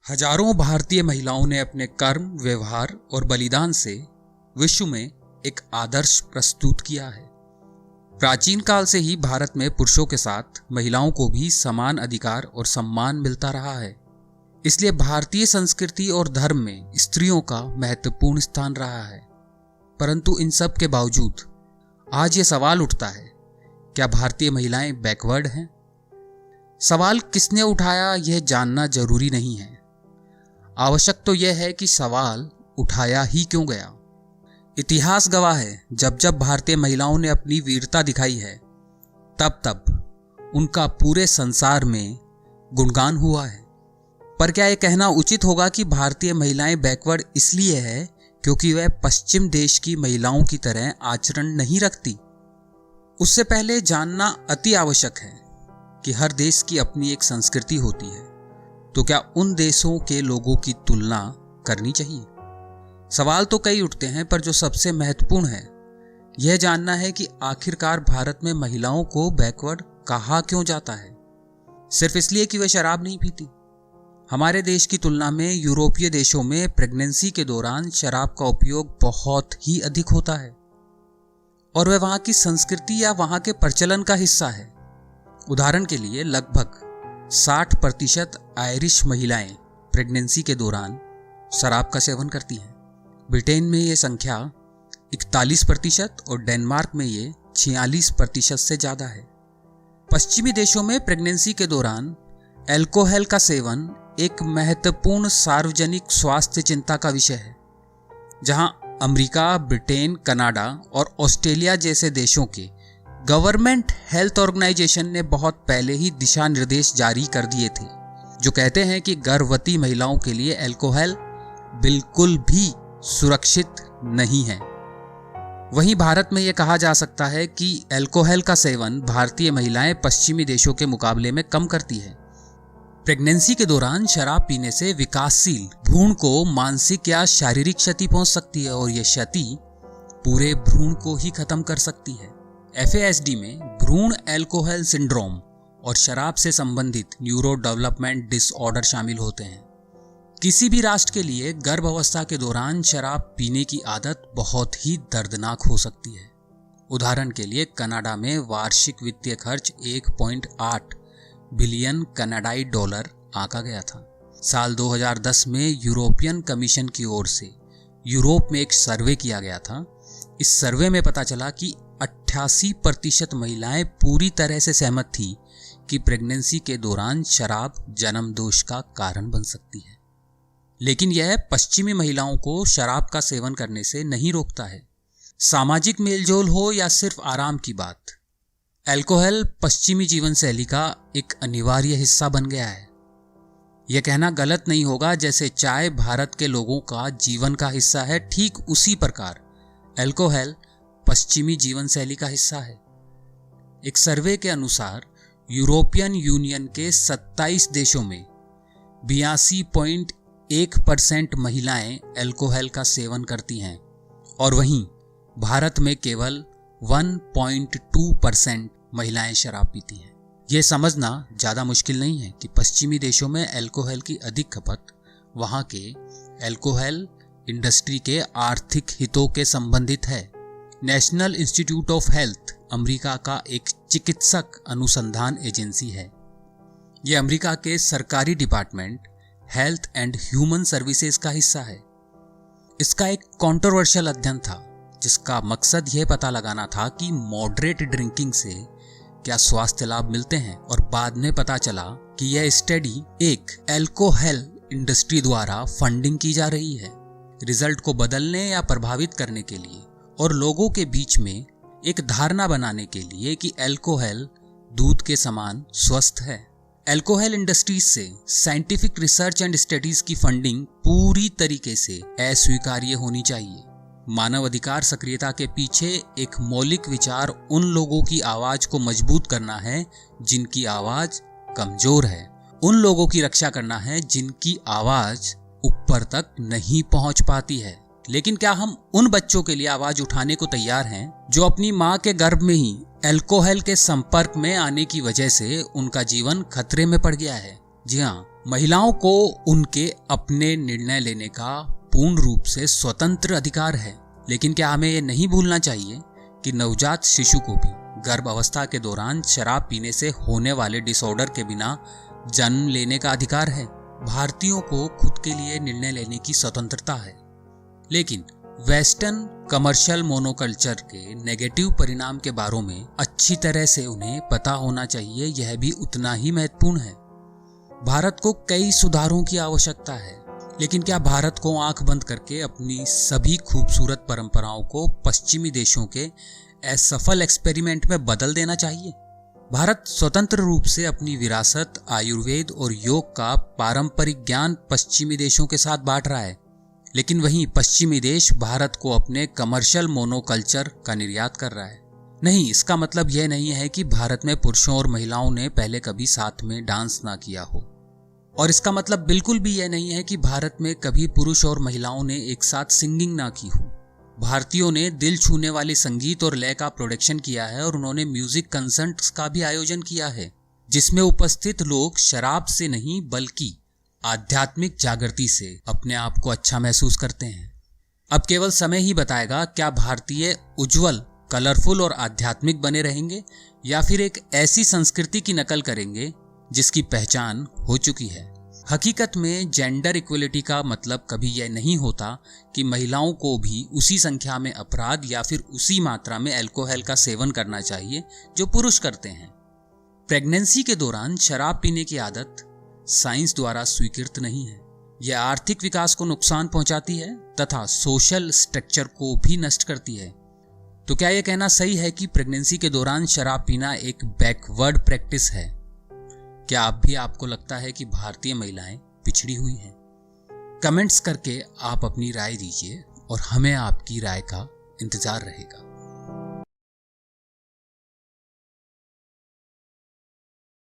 हजारों भारतीय महिलाओं ने अपने कर्म, व्यवहार और बलिदान से विश्व में एक आदर्श प्रस्तुत किया है। प्राचीन काल से ही भारत में पुरुषों के साथ महिलाओं को भी समान अधिकार और सम्मान मिलता रहा है। इसलिए भारतीय संस्कृति और धर्म में स्त्रियों का महत्वपूर्ण स्थान रहा है। परंतु इन सब के बावजूद आज ये सवाल उठता है, क्या भारतीय महिलाएं बैकवर्ड हैं? सवाल किसने उठाया यह जानना जरूरी नहीं है। आवश्यक तो यह है कि सवाल उठाया ही क्यों गया। इतिहास गवाह है, जब जब भारतीय महिलाओं ने अपनी वीरता दिखाई है तब तब उनका पूरे संसार में गुणगान हुआ है। पर क्या यह कहना उचित होगा कि भारतीय महिलाएं बैकवर्ड इसलिए है क्योंकि वह पश्चिम देश की महिलाओं की तरह आचरण नहीं रखती? उससे पहले जानना अति आवश्यक है कि हर देश की अपनी एक संस्कृति होती है, तो क्या उन देशों के लोगों की तुलना करनी चाहिए? सवाल तो कई उठते हैं, पर जो सबसे महत्वपूर्ण है यह जानना है कि आखिरकार भारत में महिलाओं को बैकवर्ड कहा क्यों जाता है। सिर्फ इसलिए कि वे शराब नहीं पीती। हमारे देश की तुलना में यूरोपीय देशों में प्रेगनेंसी के दौरान शराब का उपयोग बहुत ही अधिक होता है और वह वहां की संस्कृति या वहां के प्रचलन का हिस्सा है। उदाहरण के लिए लगभग 60% आयरिश महिलाएं प्रेगनेंसी के दौरान शराब का सेवन करती हैं। ब्रिटेन में यह संख्या 41% और डेनमार्क में ये 46% से ज़्यादा है। पश्चिमी देशों में प्रेगनेंसी के दौरान अल्कोहल का सेवन एक महत्वपूर्ण सार्वजनिक स्वास्थ्य चिंता का विषय है, जहां अमेरिका, ब्रिटेन, कनाडा और ऑस्ट्रेलिया जैसे देशों के गवर्नमेंट हेल्थ ऑर्गेनाइजेशन ने बहुत पहले ही दिशा निर्देश जारी कर दिए थे, जो कहते हैं कि गर्भवती महिलाओं के लिए अल्कोहल बिल्कुल भी सुरक्षित नहीं है। वहीं भारत में यह कहा जा सकता है कि अल्कोहल का सेवन भारतीय महिलाएं पश्चिमी देशों के मुकाबले में कम करती है। प्रेगनेंसी के दौरान शराब पीने से विकासशील भ्रूण को मानसिक या शारीरिक क्षति पहुंच सकती है और यह क्षति पूरे भ्रूण को ही खत्म कर सकती है। FASD में भ्रूण अल्कोहल सिंड्रोम और शराब से संबंधित न्यूरो डेवलपमेंट डिसऑर्डर शामिल होते हैं। किसी भी राष्ट्र के लिए गर्भावस्था के दौरान शराब पीने की आदत बहुत ही दर्दनाक हो सकती है। उदाहरण के लिए कनाडा में वार्षिक वित्तीय खर्च 1.8 बिलियन कनाडाई डॉलर आंका गया था। साल 2010 में यूरोपियन कमीशन की ओर से यूरोप में एक सर्वे किया गया था। इस सर्वे में पता चला कि 88% महिलाएं पूरी तरह से सहमत थी कि प्रेगनेंसी के दौरान शराब जन्म दोष का कारण बन सकती है। लेकिन यह पश्चिमी महिलाओं को शराब का सेवन करने से नहीं रोकता है। सामाजिक मेलजोल हो या सिर्फ आराम की बात, अल्कोहल पश्चिमी जीवन शैली का एक अनिवार्य हिस्सा बन गया है। यह कहना गलत नहीं होगा, जैसे चाय भारत के लोगों का जीवन का हिस्सा है, ठीक उसी प्रकार अल्कोहल पश्चिमी जीवन शैली का हिस्सा है। एक सर्वे के अनुसार यूरोपियन यूनियन के 27 देशों में 82.1% महिलाएं अल्कोहल का सेवन करती हैं और वहीं भारत में केवल 1.2% महिलाएं शराब पीती हैं। यह समझना ज़्यादा मुश्किल नहीं है कि पश्चिमी देशों में अल्कोहल की अधिक खपत वहां के अल्कोहल इंडस्ट्री के आर्थिक हितों के संबंधित है। National institute of health America का एक चिकित्सक अनुसंधान एजेंसी है। यह अमेरिका के सरकारी department health and human services का हिस्सा है। इसका एक कंट्रोवर्शियल अध्ययन था, जिसका मकसद यह पता लगाना था कि मॉडरेट ड्रिंकिंग से क्या स्वास्थ्य लाभ मिलते हैं, और बाद में पता चला कि यह स्टडी एक अल्कोहल इंडस्ट्री द्वारा फंडिंग की जा रही है, रिजल्ट को बदलने या प्रभावित करने के लिए और लोगों के बीच में एक धारणा बनाने के लिए कि अल्कोहल दूध के समान स्वस्थ है। अल्कोहल इंडस्ट्रीज से साइंटिफिक रिसर्च एंड स्टडीज की फंडिंग पूरी तरीके से अस्वीकार्य होनी चाहिए। मानव अधिकार सक्रियता के पीछे एक मौलिक विचार उन लोगों की आवाज को मजबूत करना है जिनकी आवाज कमजोर है, उन लोगों की रक्षा करना है जिनकी आवाज ऊपर तक नहीं पहुंच पाती है। लेकिन क्या हम उन बच्चों के लिए आवाज उठाने को तैयार हैं जो अपनी मां के गर्भ में ही अल्कोहल के संपर्क में आने की वजह से उनका जीवन खतरे में पड़ गया है? जी हाँ, महिलाओं को उनके अपने निर्णय लेने का पूर्ण रूप से स्वतंत्र अधिकार है, लेकिन क्या हमें ये नहीं भूलना चाहिए कि नवजात शिशु को भी गर्भ अवस्था के दौरान शराब पीने से होने वाले डिसऑर्डर के बिना जन्म लेने का अधिकार है। भारतीयों को खुद के लिए निर्णय लेने की स्वतंत्रता है, लेकिन वेस्टर्न कमर्शियल मोनोकल्चर के नेगेटिव परिणाम के बारे में अच्छी तरह से उन्हें पता होना चाहिए। यह भी उतना ही महत्वपूर्ण है। भारत को कई सुधारों की आवश्यकता है, लेकिन क्या भारत को आंख बंद करके अपनी सभी खूबसूरत परंपराओं को पश्चिमी देशों के असफल एक्सपेरिमेंट में बदल देना चाहिए? भारत स्वतंत्र रूप से अपनी विरासत, आयुर्वेद और योग का पारंपरिक ज्ञान पश्चिमी देशों के साथ बांट रहा है, लेकिन वहीं पश्चिमी देश भारत को अपने कमर्शियल मोनोकल्चर का निर्यात कर रहा है। नहीं, इसका मतलब यह नहीं है कि भारत में पुरुषों और महिलाओं ने पहले कभी साथ में डांस ना किया हो, और इसका मतलब बिल्कुल भी यह नहीं है कि भारत में कभी पुरुष और महिलाओं ने एक साथ सिंगिंग ना की हो। भारतीयों ने दिल छूने वाले संगीत और लय का प्रोडक्शन किया है, और उन्होंने म्यूजिक कंसर्ट्स का भी आयोजन किया है, जिसमें उपस्थित लोग शराब से नहीं बल्कि आध्यात्मिक जागृति से अपने आप को अच्छा महसूस करते हैं। अब केवल समय ही बताएगा क्या भारतीय उज्जवल, कलरफुल और आध्यात्मिक बने रहेंगे, या फिर एक ऐसी संस्कृति की नकल करेंगे जिसकी पहचान हो चुकी है। हकीकत में जेंडर इक्वलिटी का मतलब कभी यह नहीं होता कि महिलाओं को भी उसी संख्या में अपराध या फिर उसी मात्रा में अल्कोहल का सेवन करना चाहिए जो पुरुष करते हैं। प्रेगनेंसी के दौरान शराब पीने की आदत साइंस द्वारा स्वीकृत नहीं है। यह आर्थिक विकास को नुकसान पहुंचाती है तथा सोशल स्ट्रक्चर को भी नष्ट करती है। तो क्या यह कहना सही है कि प्रेगनेंसी के दौरान शराब पीना एक बैकवर्ड प्रैक्टिस है? क्या अब भी आपको लगता है कि भारतीय महिलाएं पिछड़ी हुई हैं? कमेंट्स करके आप अपनी राय दीजिए और हमें आपकी राय का इंतजार रहेगा।